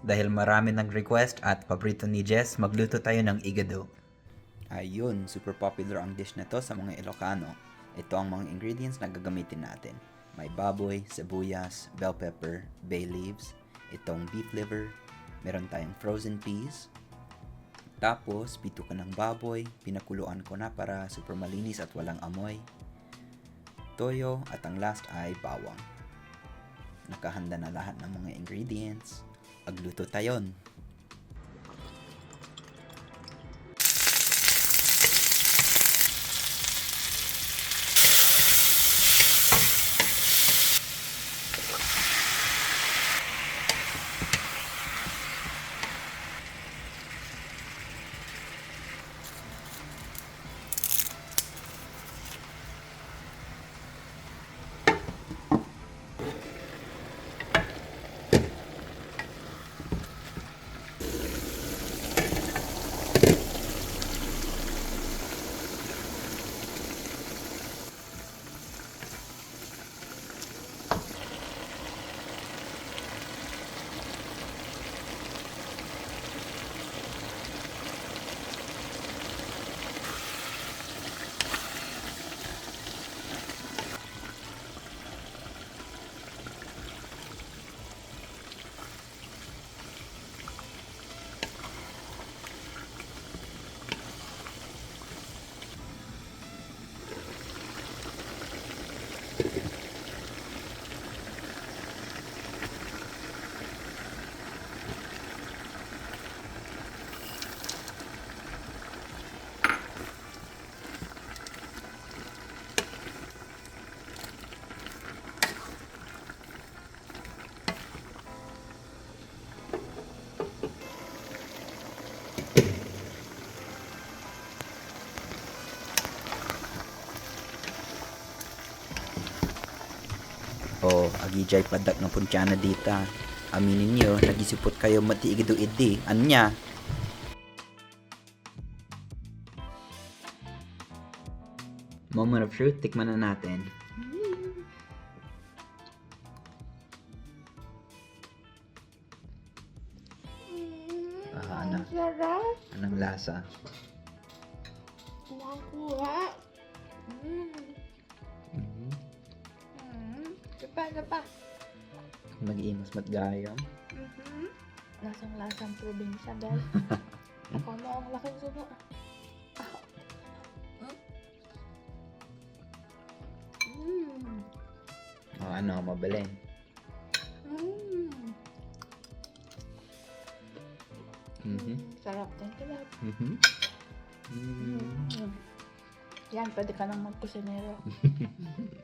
Dahil marami nag-request at paborito ni Jess, magluto tayo ng igado. Ayun, super popular ang dish na to sa mga Ilocano. Ito ang mga ingredients na gagamitin natin. May baboy, sibuyas, bell pepper, bay leaves, itong beef liver, meron tayong frozen peas, tapos pito ka ng baboy, pinakuluan ko na para super malinis at walang amoy, toyo, at ang last ay bawang. Nakahanda na lahat ng mga ingredients. Agluto tayon! O, agijay padak ng puntyana dita. Aminin nyo, nagisipot kayo matiigido idi. Anya? Moment of truth, tikman na natin. Ano? Sarap. Anong lasa? Nakuha. Gapa. Mag-iimas matgayam. Lasang-lasang probinsya, guys. Ako mo ang laking subo. O ano, mabilin. Sarap din sarap. Mm. Yan, pwede ka nang magkusinero.